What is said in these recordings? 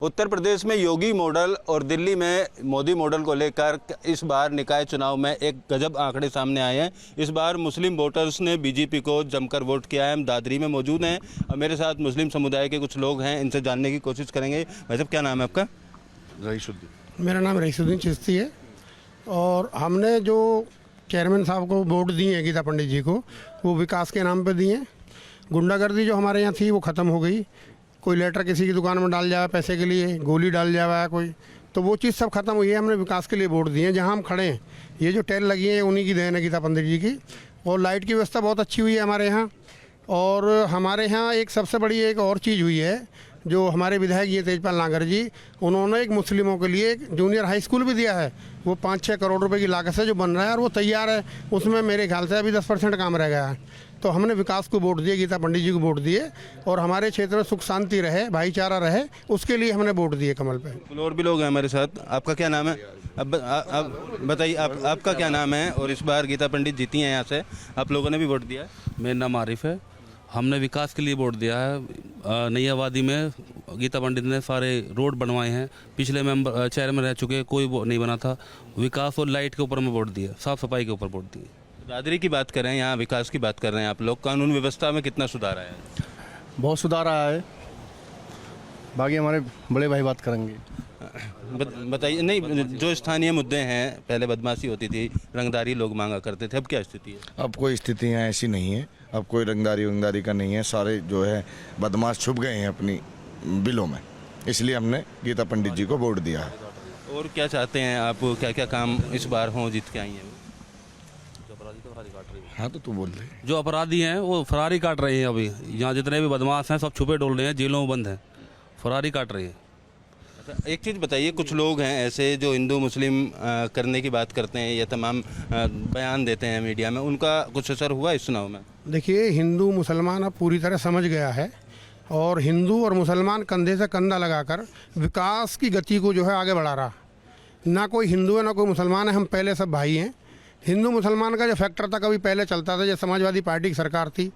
उत्तर प्रदेश में योगी मॉडल और दिल्ली में मोदी मॉडल को लेकर इस बार निकाय चुनाव में एक गजब आंकड़े सामने आए हैं। इस बार मुस्लिम वोटर्स ने बीजेपी को जमकर वोट किया है। हम दादरी में मौजूद हैं और मेरे साथ मुस्लिम समुदाय के कुछ लोग हैं, इनसे जानने की कोशिश करेंगे। भाई साहब, क्या नाम है आपका? रईसुद्दीन। मेरा नाम रईसुद्दीन चिश्ती है। और हमने जो चेयरमैन साहब को वोट दिए हैं गीता पंडित जी को, वो विकास के नाम पर दिए। गुंडागर्दी जो हमारे यहाँ थी वो ख़त्म हो गई। कोई लेटर किसी की दुकान में डाल जाए पैसे के लिए, गोली डाल जाए कोई, तो वो चीज़ सब खत्म हुई है। हमने विकास के लिए वोट दिए हैं। जहाँ हम खड़े हैं, ये जो टेल लगी है उन्हीं की देन है गीता पंडित जी की। और लाइट की व्यवस्था बहुत अच्छी हुई है हमारे यहाँ। और हमारे यहाँ एक सबसे बड़ी एक और चीज़ हुई है, जो हमारे विधायक ये तेजपाल नागर जी, उन्होंने एक मुस्लिमों के लिए एक जूनियर हाई स्कूल भी दिया है। वो 5-6 करोड़ रुपए की लागत से जो बन रहा है और वो तैयार है। उसमें मेरे ख्याल से अभी 10% काम रह गया है। तो हमने विकास को वोट दिए, गीता पंडित जी को वोट दिए। और हमारे क्षेत्र में सुख शांति रहे, भाईचारा रहे, उसके लिए हमने वोट दिए कमल पे। और भी लोग हैं हमारे साथ। आपका क्या नाम है? अब बताइए, आपका क्या नाम है? और इस बार गीता पंडित जीती हैं यहाँ से, आप लोगों ने भी वोट दिया है? मेरा नाम आरिफ है। हमने विकास के लिए वोट दिया है। नई आबादी में गीता पंडित ने सारे रोड बनवाए हैं। पिछले मेंबर चेयरमैन रह चुके, कोई वो नहीं बना था। विकास और लाइट के ऊपर में वोट दिया, साफ सफाई के ऊपर वोट दिए। दादरी की बात करें, यहाँ विकास की बात कर रहे हैं आप लोग, कानून व्यवस्था में कितना सुधार आया है? बहुत सुधार आया है। बाकी हमारे बड़े भाई बात करेंगे। बताइए। नहीं, जो स्थानीय मुद्दे हैं, पहले बदमाशी होती थी, रंगदारी लोग मांगा करते थे, अब क्या स्थिति है? अब कोई स्थितियाँ ऐसी नहीं है। अब कोई रंगदारी का नहीं है। सारे जो है बदमाश छुप गए हैं अपनी बिलों में, इसलिए हमने गीता पंडित जी को वोट दिया है। और क्या चाहते हैं आप? क्या क्या काम इस बार हों जीत के आई हैं? हाँ तो तू बोल रहे। जो अपराधी हैं वो फरारी काट रहे हैं। अभी यहाँ जितने भी बदमाश हैं सब छुपे डोल रहे हैं, जेलों में बंद हैं, फरारी काट रहे हैं। अच्छा, एक चीज़ बताइए, कुछ लोग हैं ऐसे जो हिंदू मुस्लिम करने की बात करते हैं या तमाम बयान देते हैं मीडिया में, उनका कुछ असर हुआ इस चुनाव में? देखिए, हिंदू मुसलमान अब पूरी तरह समझ गया है। और हिंदू और मुसलमान कंधे से कंधा लगाकर विकास की गति को जो है आगे बढ़ा रहा। ना कोई हिंदू है ना कोई मुसलमान है, हम पहले सब भाई हैं। हिंदू मुसलमान का जो फैक्टर था कभी पहले चलता था, जैसे समाजवादी पार्टी की सरकार थी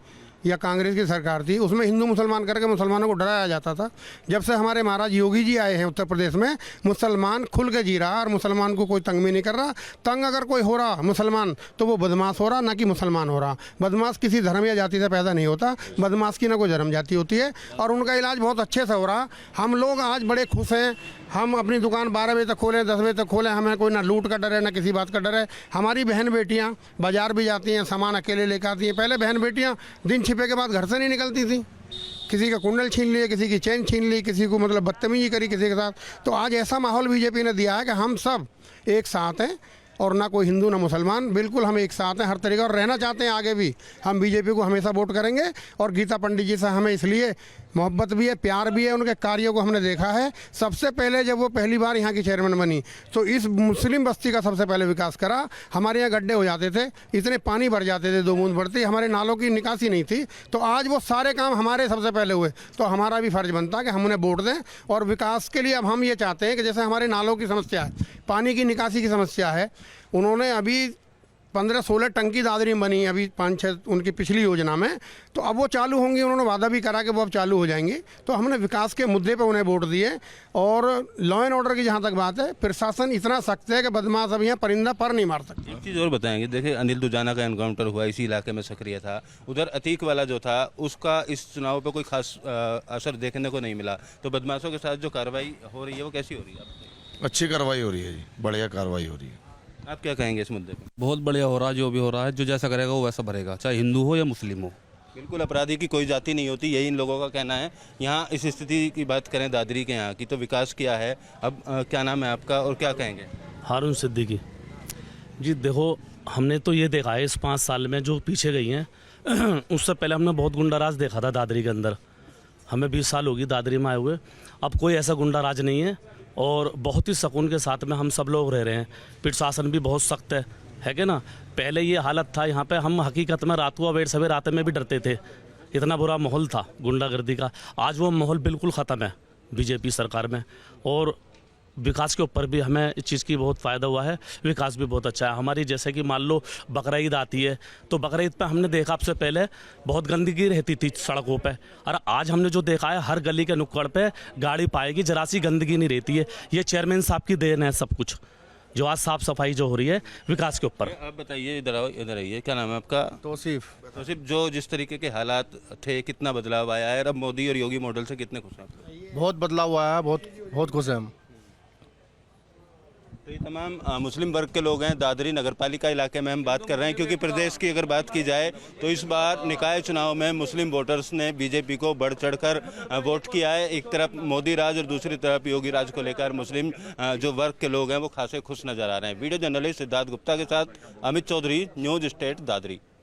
या कांग्रेस की सरकार थी, उसमें हिंदू मुसलमान करके मुसलमानों को डराया जाता था। जब से हमारे महाराज योगी जी आए हैं उत्तर प्रदेश में, मुसलमान खुल के जी रहा और मुसलमान को कोई तंग भी नहीं कर रहा। तंग अगर कोई हो रहा मुसलमान, तो वो बदमाश हो रहा, ना कि मुसलमान हो रहा। बदमाश किसी धर्म या जाति से पैदा नहीं होता, बदमाश की ना कोई धर्म जाति होती है। और उनका इलाज बहुत अच्छे से हो रहा। हम लोग आज बड़े खुश हैं। हम अपनी दुकान 12 बजे तक खोलें, 10 बजे तक खोलें, हमें कोई ना लूट का डर है ना किसी बात का डर है। हमारी बहन बेटियाँ बाजार भी जाती हैं, सामान अकेले लेकर आती हैं। पहले बहन बेटियाँ दिन छिपे के बाद घर से नहीं निकलती थी। किसी का कुंडल छीन लिए, किसी की चेन छीन ली, किसी को मतलब बदतमीजी करी किसी के साथ। तो आज ऐसा माहौल बीजेपी ने दिया है कि हम सब एक साथ हैं और ना कोई हिंदू ना मुसलमान, बिल्कुल हम एक साथ हैं हर तरीके, और रहना चाहते हैं आगे भी। हम बीजेपी को हमेशा वोट करेंगे। और गीता पंडित जी से हमें इसलिए मोहब्बत भी है, प्यार भी है। उनके कार्यों को हमने देखा है। सबसे पहले जब वो पहली बार यहाँ की चेयरमैन बनी, तो इस मुस्लिम बस्ती का सबसे पहले विकास करा। हमारे यहाँ गड्ढे हो जाते थे, इतने पानी भर जाते थे, 2 बूंद भरती, हमारे नालों की निकासी नहीं थी। तो आज वो सारे काम हमारे सबसे पहले हुए। तो हमारा भी फर्ज बनता है कि हम उन्हें वोट दें। और विकास के लिए अब हम ये चाहते हैं कि जैसे हमारे नालों की समस्या है, पानी की निकासी की समस्या है, उन्होंने अभी 15-16 टंकी दादरी में बनी अभी 5-6 उनकी पिछली योजना में, तो अब वो चालू होंगी। उन्होंने वादा भी करा कि वो अब चालू हो जाएंगी। तो हमने विकास के मुद्दे पे उन्हें वोट दिए। और लॉ एंड ऑर्डर की जहाँ तक बात है, प्रशासन इतना सख्त है कि बदमाश अब यहाँ परिंदा पर नहीं मार सकते। एक चीज़ और बताएंगे, देखिए अनिल दुजाना का एनकाउंटर हुआ, इसी इलाके में सक्रिय था। उधर अतीक वाला जो था, उसका इस चुनाव पर कोई खास असर देखने को नहीं मिला। तो बदमाशों के साथ जो कार्रवाई हो रही है वो कैसी हो रही है? अच्छी कार्रवाई हो रही है जी, बढ़िया कार्रवाई हो रही है। आप क्या कहेंगे इस मुद्दे पे? बहुत बढ़िया हो रहा है। जो भी हो रहा है, जो जैसा करेगा वो वैसा भरेगा, चाहे हिंदू हो या मुस्लिम हो। बिल्कुल, अपराधी की कोई जाति नहीं होती, यही इन लोगों का कहना है। यहाँ इस स्थिति की बात करें दादरी के यहाँ की, तो विकास किया है। अब क्या नाम है आपका और क्या कहेंगे? हारून सिद्दीकी जी। देखो, हमने तो ये देखा है इस 5 साल में जो पीछे गई हैं, उससे पहले हमने बहुत गुंडाराज देखा था दादरी के अंदर। हमें 20 साल होगी दादरी में आए हुए। अब कोई ऐसा गुंडाराज नहीं है और बहुत ही सुकून के साथ में हम सब लोग रह रहे हैं। प्रशासन भी बहुत सख्त है कि ना। पहले ये हालत था यहाँ पे, हम हकीकत में रात को अवेर सवेर आते में भी डरते थे। इतना बुरा माहौल था गुंडागर्दी का। आज वो माहौल बिल्कुल ख़त्म है बीजेपी सरकार में। और विकास के ऊपर भी हमें इस चीज़ की बहुत फ़ायदा हुआ है। विकास भी बहुत अच्छा है हमारी। जैसे कि मान लो बकरा ईद आती है तो बकरा ईद पे हमने देखा आपसे पहले बहुत गंदगी रहती थी सड़कों पे, और आज हमने जो देखा है हर गली के नुक्कड़ पे गाड़ी पाएगी, जरा सी गंदगी नहीं रहती है। ये चेयरमैन साहब की देन है सब कुछ, जो आज साफ़ सफाई जो हो रही है विकास के ऊपर। आप बताइए, इधर आओ, इधर आइए, क्या नाम है आपका? तौसीफ तो सिर्फ जो जिस तरीके के हालात थे, कितना बदलाव आया है, और अब मोदी और योगी मॉडल से कितने खुश हैं आप? बहुत बदलाव हुआ है, बहुत बहुत खुश हैं हम। तो ये तमाम मुस्लिम वर्ग के लोग हैं। दादरी नगरपालिका इलाके में हम बात कर रहे हैं, क्योंकि प्रदेश की अगर बात की जाए तो इस बार निकाय चुनाव में मुस्लिम वोटर्स ने बीजेपी को बढ़ चढ़कर वोट किया है। एक तरफ मोदी राज और दूसरी तरफ योगी राज को लेकर मुस्लिम जो वर्ग के लोग हैं वो खासे खुश नजर आ रहे हैं। वीडियो जर्नलिस्ट सिद्धार्थ गुप्ता के साथ अमित चौधरी, न्यूज स्टेट दादरी।